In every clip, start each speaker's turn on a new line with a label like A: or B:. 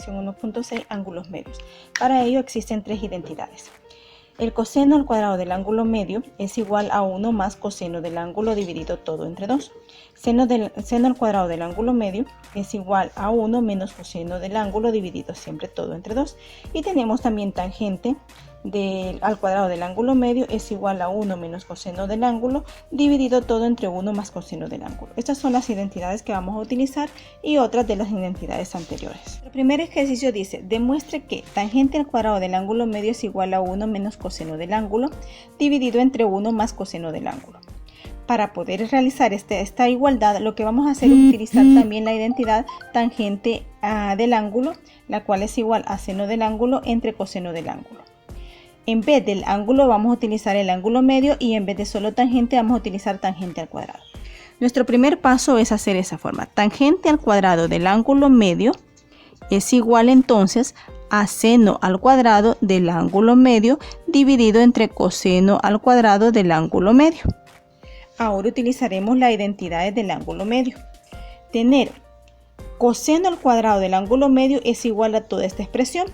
A: dirección 1.6 ángulos medios. Para ello existen tres identidades. El coseno al cuadrado del ángulo medio es igual a 1 más coseno del ángulo dividido todo entre 2. Seno al cuadrado del ángulo medio es igual a 1 menos coseno del ángulo dividido siempre todo entre 2. Y tenemos también tangente al cuadrado del ángulo medio es igual a 1 menos coseno del ángulo dividido todo entre 1 más coseno del ángulo. Estas son las identidades que vamos a utilizar y otras de las identidades anteriores. El primer ejercicio dice: demuestre que tangente al cuadrado del ángulo medio es igual a 1 menos coseno del ángulo dividido entre 1 más coseno del ángulo. Para poder realizar esta igualdad, lo que vamos a hacer es utilizar también la identidad tangente del ángulo, la cual es igual a seno del ángulo entre coseno del ángulo. En vez del ángulo vamos a utilizar el ángulo medio y en vez de solo tangente vamos a utilizar tangente al cuadrado. Nuestro primer paso es hacer esa forma. Tangente al cuadrado del ángulo medio es igual entonces a seno al cuadrado del ángulo medio dividido entre coseno al cuadrado del ángulo medio. Ahora utilizaremos las identidades del ángulo medio. Tener coseno al cuadrado del ángulo medio es igual a toda esta expresión.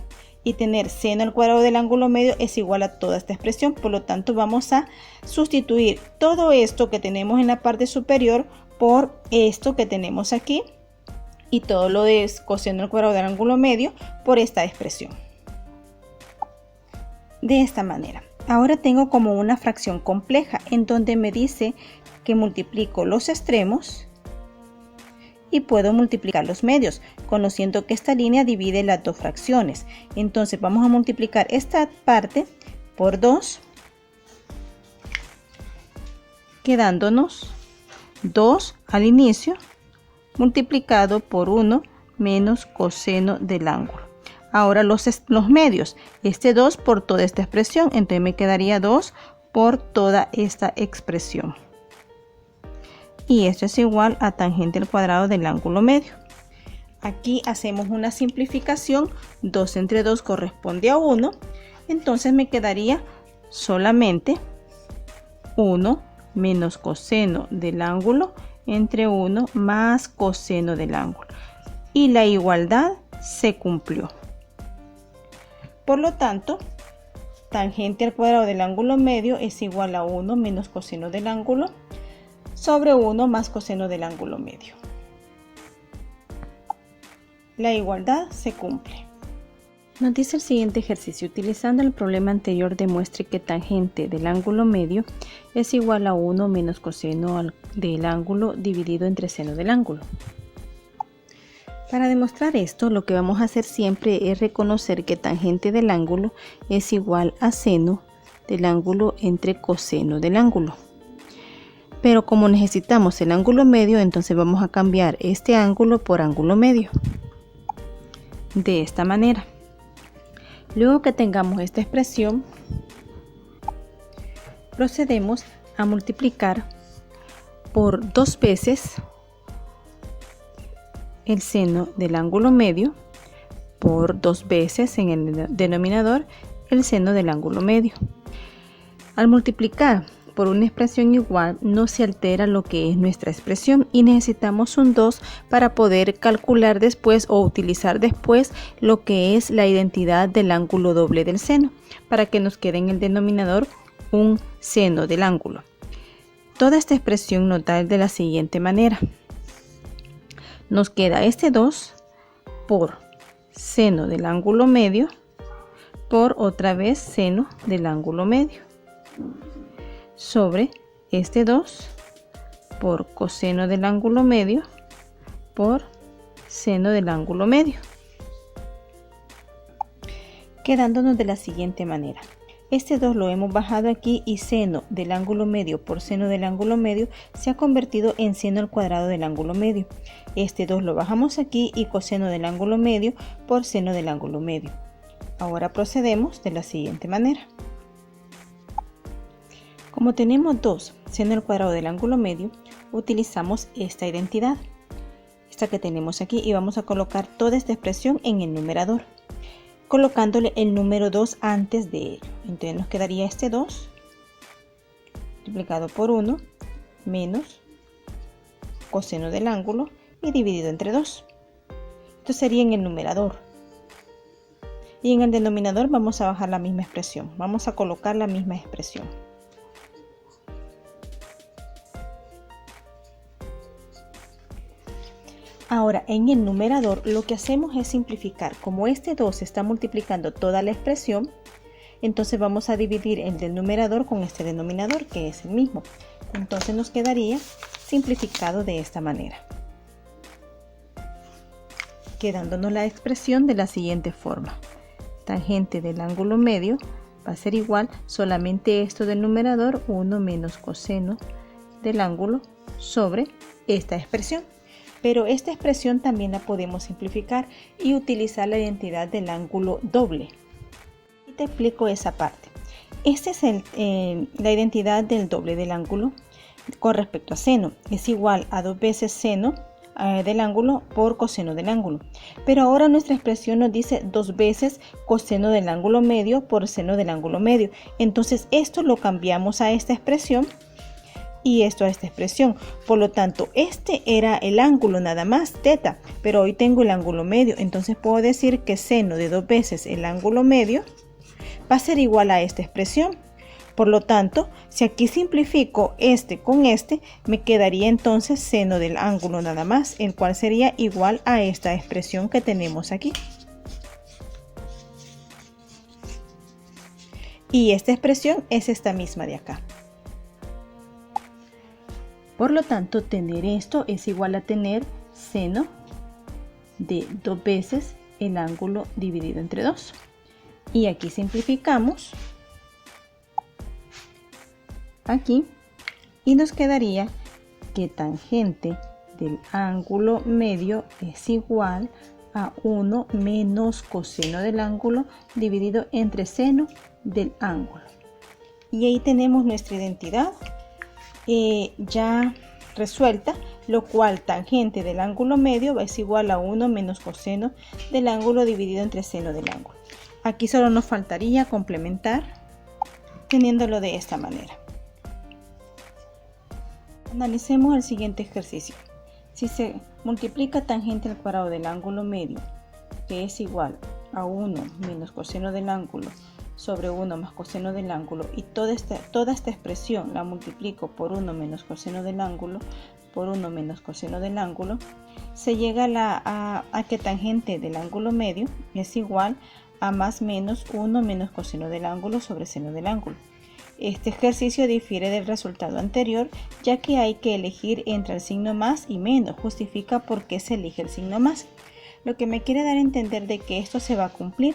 A: Y tener seno al cuadrado del ángulo medio es igual a toda esta expresión. Por lo tanto, vamos a sustituir todo esto que tenemos en la parte superior por esto que tenemos aquí. Y todo lo de coseno al cuadrado del ángulo medio por esta expresión. De esta manera. Ahora tengo como una fracción compleja en donde me dice que multiplico los extremos y puedo multiplicar los medios, conociendo que esta línea divide las dos fracciones. Entonces vamos a multiplicar esta parte por 2, quedándonos 2 al inicio multiplicado por 1 menos coseno del ángulo. Ahora los medios, este 2 por toda esta expresión, entonces me quedaría 2 por toda esta expresión. Y esto es igual a tangente al cuadrado del ángulo medio. Aquí hacemos una simplificación, 2 entre 2 corresponde a 1, entonces me quedaría solamente 1 menos coseno del ángulo entre 1 más coseno del ángulo. Y la igualdad se cumplió. Por lo tanto, tangente al cuadrado del ángulo medio es igual a 1 menos coseno del ángulo sobre 1 más coseno del ángulo medio. La igualdad se cumple. Nos dice el siguiente ejercicio: utilizando el problema anterior, demuestre que tangente del ángulo medio es igual a 1 menos coseno del ángulo dividido entre seno del ángulo. Para demostrar esto, lo que vamos a hacer siempre es reconocer que tangente del ángulo es igual a seno del ángulo entre coseno del ángulo. Pero como necesitamos el ángulo medio, entonces vamos a cambiar este ángulo por ángulo medio. De esta manera. Luego que tengamos esta expresión, procedemos a multiplicar por 2 veces el seno del ángulo medio por 2 veces en el denominador el seno del ángulo medio. Al multiplicar por una expresión igual no se altera lo que es nuestra expresión y necesitamos un 2 para poder calcular después o utilizar después lo que es la identidad del ángulo doble del seno para que nos quede en el denominador un seno del ángulo. Toda esta expresión nos da de la siguiente manera. Nos queda este 2 por seno del ángulo medio por otra vez seno del ángulo medio sobre este 2 por coseno del ángulo medio por seno del ángulo medio, quedándonos de la siguiente manera. Este 2 lo hemos bajado aquí y seno del ángulo medio por seno del ángulo medio se ha convertido en seno al cuadrado del ángulo medio. Este 2 lo bajamos aquí y coseno del ángulo medio por seno del ángulo medio. Ahora procedemos de la siguiente manera. Como tenemos 2 seno al cuadrado del ángulo medio, utilizamos esta identidad, esta que tenemos aquí, y vamos a colocar toda esta expresión en el numerador, colocándole el número 2 antes de ello. Entonces nos quedaría este 2 multiplicado por 1 menos coseno del ángulo y dividido entre 2. Esto sería en el numerador. Y en el denominador vamos a bajar la misma expresión. Vamos a colocar la misma expresión. Ahora, en el numerador lo que hacemos es simplificar. Como este 2 está multiplicando toda la expresión, entonces vamos a dividir el del numerador con este denominador, que es el mismo. Entonces nos quedaría simplificado de esta manera, quedándonos la expresión de la siguiente forma. Tangente del ángulo medio va a ser igual solamente esto del numerador, 1 menos coseno del ángulo sobre esta expresión. Pero esta expresión también la podemos simplificar y utilizar la identidad del ángulo doble. Y te explico esa parte. Esta es la identidad del doble del ángulo con respecto a seno. Es igual a 2 veces seno del ángulo por coseno del ángulo. Pero ahora nuestra expresión nos dice 2 veces coseno del ángulo medio por seno del ángulo medio. Entonces esto lo cambiamos a esta expresión y esto a esta expresión. Por lo tanto, este era el ángulo nada más, teta, pero hoy tengo el ángulo medio. Entonces puedo decir que seno de 2 veces el ángulo medio va a ser igual a esta expresión. Por lo tanto, si aquí simplifico este con este, me quedaría entonces seno del ángulo nada más, el cual sería igual a esta expresión que tenemos aquí. Y esta expresión es esta misma de acá. Por lo tanto, tener esto es igual a tener seno de 2 veces el ángulo dividido entre 2. Y aquí simplificamos aquí y nos quedaría que tangente del ángulo medio es igual a 1 menos coseno del ángulo dividido entre seno del ángulo. Y ahí tenemos nuestra identidad ya resuelta, lo cual tangente del ángulo medio es igual a 1 menos coseno del ángulo dividido entre seno del ángulo. Aquí solo nos faltaría complementar teniéndolo de esta manera. Analicemos el siguiente ejercicio. Si se multiplica tangente al cuadrado del ángulo medio, que es igual a 1 menos coseno del ángulo sobre 1 más coseno del ángulo, y toda esta expresión la multiplico por 1 menos coseno del ángulo por 1 menos coseno del ángulo, se llega a que tangente del ángulo medio es igual a más menos 1 menos coseno del ángulo sobre seno del ángulo. Este ejercicio difiere del resultado anterior, ya que hay que elegir entre el signo más y menos. Justifica por qué se elige el signo más, lo que me quiere dar a entender de que esto se va a cumplir,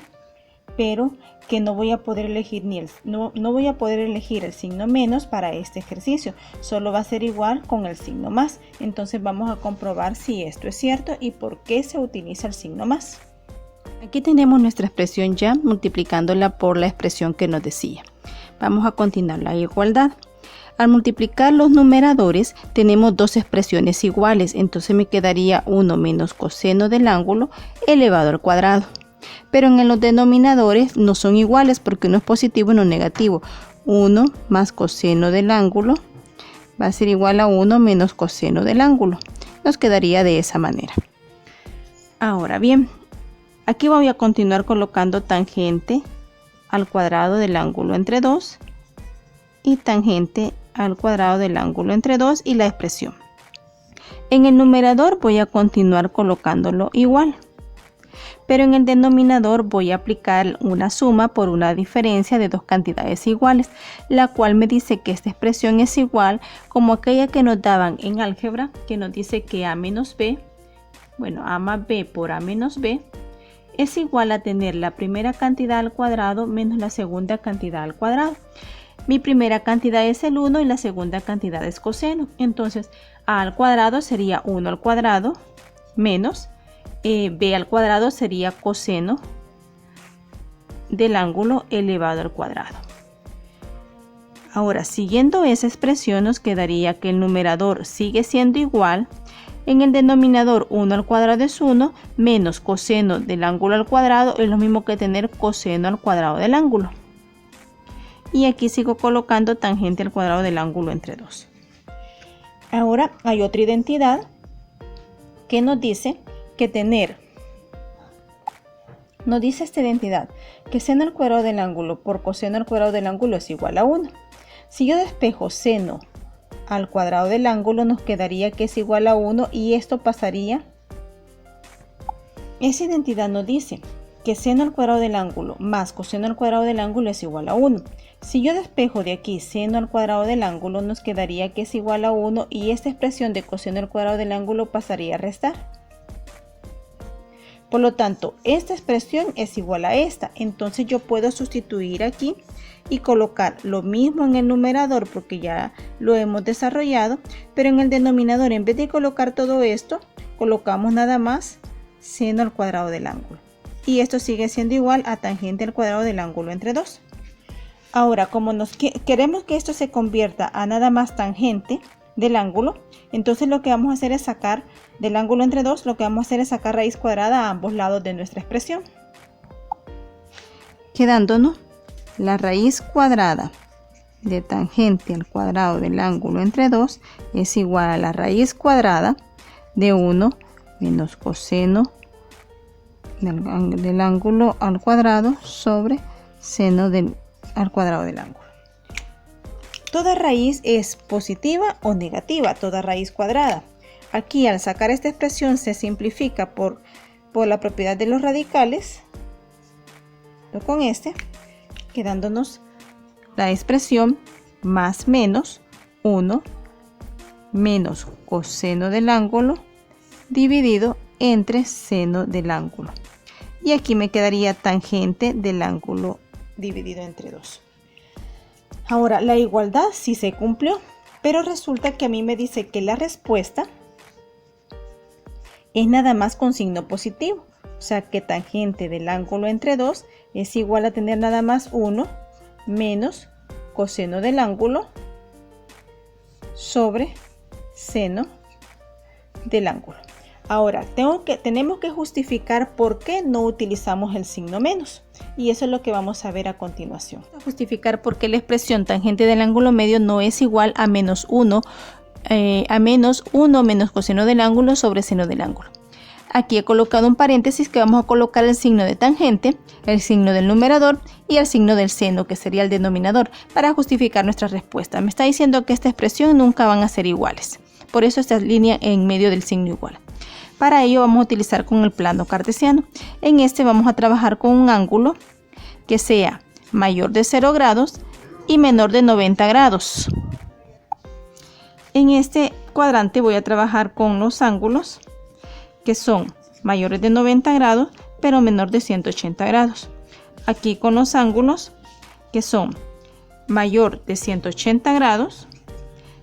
A: pero que no voy a poder elegir no voy a poder elegir el signo menos para este ejercicio, solo va a ser igual con el signo más. Entonces vamos a comprobar si esto es cierto y por qué se utiliza el signo más. Aquí tenemos nuestra expresión ya multiplicándola por la expresión que nos decía. Vamos a continuar la igualdad. Al multiplicar los numeradores tenemos dos expresiones iguales, entonces me quedaría 1 menos coseno del ángulo elevado al cuadrado. Pero en los denominadores no son iguales porque uno es positivo y uno negativo. 1 más coseno del ángulo va a ser igual a 1 menos coseno del ángulo. Nos quedaría de esa manera. Ahora bien, aquí voy a continuar colocando tangente al cuadrado del ángulo entre 2 y tangente al cuadrado del ángulo entre 2 y la expresión. En el numerador voy a continuar colocándolo igual, pero en el denominador voy a aplicar una suma por una diferencia de dos cantidades iguales, la cual me dice que esta expresión es igual como aquella que nos daban en álgebra, que nos dice que a menos b, bueno, a más b por a menos b, es igual a tener la primera cantidad al cuadrado menos la segunda cantidad al cuadrado. Mi primera cantidad es el 1 y la segunda cantidad es coseno. Entonces, a al cuadrado sería 1 al cuadrado menos b al cuadrado sería coseno del ángulo elevado al cuadrado. Ahora, siguiendo esa expresión, nos quedaría que el numerador sigue siendo igual. En el denominador 1 al cuadrado es 1 menos coseno del ángulo al cuadrado es lo mismo que tener coseno al cuadrado del ángulo. Y aquí sigo colocando tangente al cuadrado del ángulo entre 2. Ahora hay otra identidad que nos dice que tener Nos dice esta identidad que seno al cuadrado del ángulo por coseno al cuadrado del ángulo es igual a 1. Si yo despejo seno al cuadrado del ángulo, nos quedaría que es igual a 1 y esto pasaría. Esa identidad nos dice que seno al cuadrado del ángulo más coseno al cuadrado del ángulo es igual a 1. Si yo despejo de aquí seno al cuadrado del ángulo, nos quedaría que es igual a 1 y esta expresión de coseno al cuadrado del ángulo pasaría a restar. Por lo tanto, esta expresión es igual a esta. Entonces yo puedo sustituir aquí y colocar lo mismo en el numerador porque ya lo hemos desarrollado, pero en el denominador, en vez de colocar todo esto, colocamos nada más seno al cuadrado del ángulo. Y esto sigue siendo igual a tangente al cuadrado del ángulo entre 2. Ahora, como queremos que esto se convierta a nada más tangente del ángulo, entonces lo que vamos a hacer es sacar del ángulo entre 2, lo que vamos a hacer es sacar raíz cuadrada a ambos lados de nuestra expresión, quedándonos la raíz cuadrada de tangente al cuadrado del ángulo entre 2 es igual a la raíz cuadrada de 1 menos coseno del ángulo al cuadrado sobre seno al cuadrado del ángulo. Toda raíz es positiva o negativa, toda raíz cuadrada. Aquí al sacar esta expresión se simplifica por la propiedad de los radicales, con quedándonos la expresión más menos 1 menos coseno del ángulo dividido entre seno del ángulo. Y aquí me quedaría tangente del ángulo dividido entre 2. Ahora, la igualdad sí se cumplió, pero resulta que a mí me dice que la respuesta es nada más con signo positivo. O sea que tangente del ángulo entre 2 es igual a tener nada más 1 menos coseno del ángulo sobre seno del ángulo. Ahora, tenemos que justificar por qué no utilizamos el signo menos. Y eso es lo que vamos a ver a continuación. Vamos a justificar por qué la expresión tangente del ángulo medio no es igual a menos 1 menos coseno del ángulo sobre seno del ángulo. Aquí he colocado un paréntesis que vamos a colocar el signo de tangente, el signo del numerador y el signo del seno, que sería el denominador, para justificar nuestra respuesta. Me está diciendo que esta expresión nunca van a ser iguales. Por eso esta línea en medio del signo igual. Para ello vamos a utilizar con el plano cartesiano. En este vamos a trabajar con un ángulo que sea mayor de 0 grados y menor de 90 grados. En este cuadrante voy a trabajar con los ángulos que son mayores de 90 grados pero menor de 180 grados. Aquí con los ángulos que son mayor de 180 grados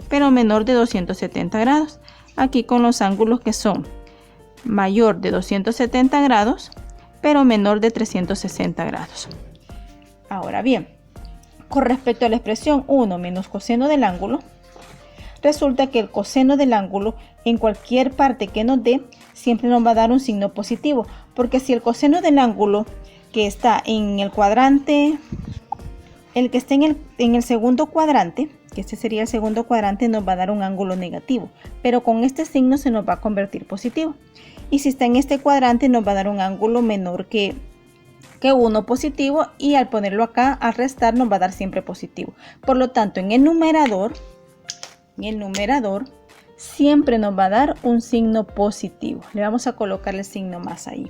A: pero menor de 270 grados. Aquí con los ángulos que son mayor de 270 grados pero menor de 360 grados. Ahora bien, con respecto a la expresión 1 menos coseno del ángulo, resulta que el coseno del ángulo en cualquier parte que nos dé siempre nos va a dar un signo positivo, porque si el coseno del ángulo que está en el cuadrante, el que esté en el segundo cuadrante, que este sería el segundo cuadrante, nos va a dar un ángulo negativo, pero con este signo se nos va a convertir positivo. Y si está en este cuadrante nos va a dar un ángulo menor que 1 positivo, y al ponerlo acá, al restar, nos va a dar siempre positivo. Por lo tanto, en el numerador siempre nos va a dar un signo positivo. Le vamos a colocar el signo más ahí.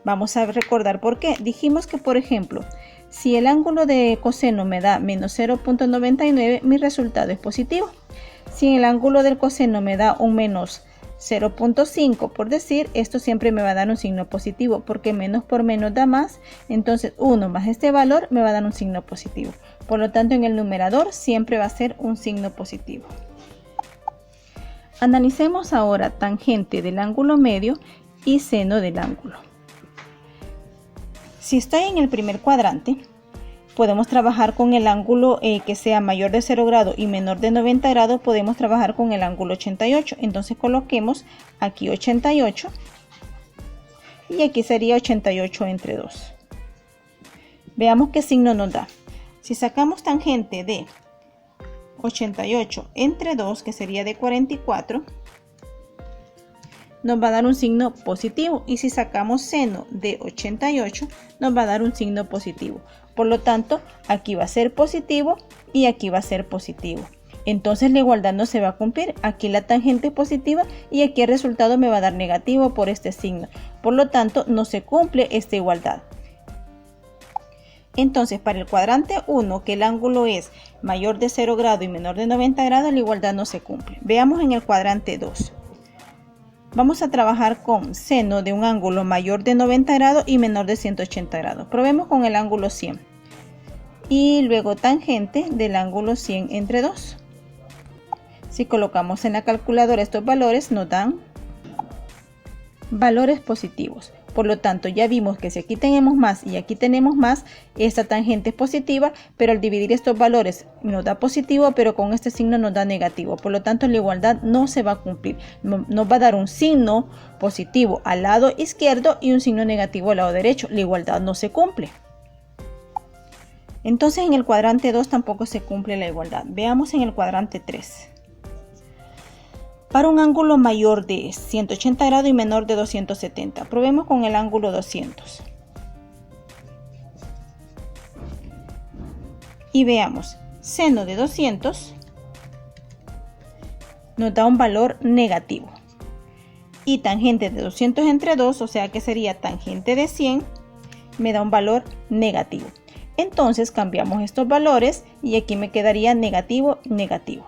A: Vamos a recordar por qué. Dijimos que, por ejemplo, si el ángulo de coseno me da menos 0.99, mi resultado es positivo. Si el ángulo del coseno me da un menos 0.5, por decir, esto siempre me va a dar un signo positivo, porque menos por menos da más. Entonces 1 más este valor me va a dar un signo positivo. Por lo tanto, en el numerador siempre va a ser un signo positivo. Analicemos ahora tangente del ángulo medio y seno del ángulo. Si estoy en el primer cuadrante, podemos trabajar con el ángulo que sea mayor de 0 grados y menor de 90 grados, podemos trabajar con el ángulo 88. Entonces coloquemos aquí 88 y aquí sería 88 entre 2. Veamos qué signo nos da. Si sacamos tangente de 88 entre 2, que sería de 44, nos va a dar un signo positivo. Y si sacamos seno de 88, nos va a dar un signo positivo. Por lo tanto, aquí va a ser positivo y aquí va a ser positivo. Entonces la igualdad no se va a cumplir. Aquí la tangente es positiva y aquí el resultado me va a dar negativo por este signo. Por lo tanto, no se cumple esta igualdad. Entonces, para el cuadrante 1, que el ángulo es mayor de 0 grado y menor de 90 grados, la igualdad no se cumple. Veamos en el cuadrante 2. Vamos a trabajar con seno de un ángulo mayor de 90 grados y menor de 180 grados. Probemos con el ángulo 100. Y luego tangente del ángulo 100 entre 2. Si colocamos en la calculadora estos valores, nos dan valores positivos. Por lo tanto, ya vimos que si aquí tenemos más y aquí tenemos más, esta tangente es positiva, pero al dividir estos valores nos da positivo, pero con este signo nos da negativo. Por lo tanto, la igualdad no se va a cumplir. Nos va a dar un signo positivo al lado izquierdo y un signo negativo al lado derecho. La igualdad no se cumple. Entonces, en el cuadrante 2 tampoco se cumple la igualdad. Veamos en el cuadrante 3. Para un ángulo mayor de 180 grados y menor de 270. Probemos con el ángulo 200. Y veamos, seno de 200 nos da un valor negativo. Y tangente de 200 entre 2, o sea que sería tangente de 100, me da un valor negativo. Entonces cambiamos estos valores y aquí me quedaría negativo, negativo.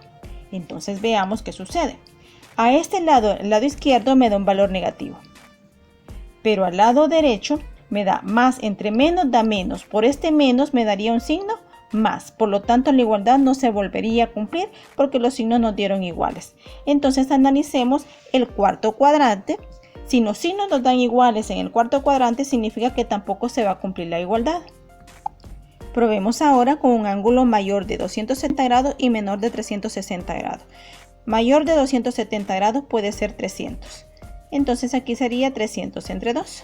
A: Entonces veamos qué sucede. A este lado, el lado izquierdo me da un valor negativo, pero al lado derecho me da más, entre menos da menos. Por este menos me daría un signo más. Por lo tanto, la igualdad no se volvería a cumplir porque los signos nos dieron iguales. Entonces analicemos el cuarto cuadrante. Si los signos nos dan iguales en el cuarto cuadrante, significa que tampoco se va a cumplir la igualdad. Probemos ahora con un ángulo mayor de 270 grados y menor de 360 grados. Mayor de 270 grados puede ser 300. Entonces aquí sería 300 entre 2.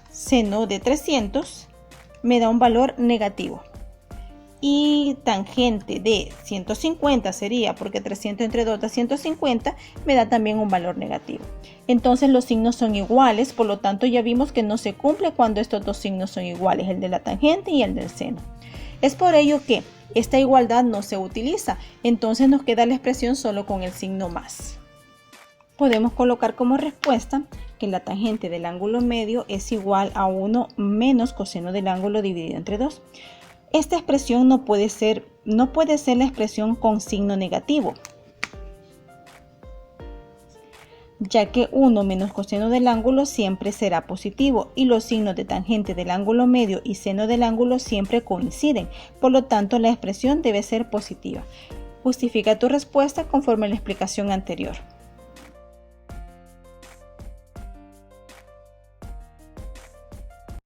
A: Seno de 300 me da un valor negativo. Y tangente de 150 sería, porque 300 entre 2 da 150, me da también un valor negativo. Entonces los signos son iguales, por lo tanto ya vimos que no se cumple cuando estos dos signos son iguales, el de la tangente y el del seno. Es por ello que esta igualdad no se utiliza, entonces nos queda la expresión solo con el signo más. Podemos colocar como respuesta que la tangente del ángulo medio es igual a 1 menos coseno del ángulo dividido entre 2. Esta expresión no puede ser la expresión con signo negativo, ya que 1 menos coseno del ángulo siempre será positivo y los signos de tangente del ángulo medio y seno del ángulo siempre coinciden, por lo tanto la expresión debe ser positiva. Justifica tu respuesta conforme a la explicación anterior.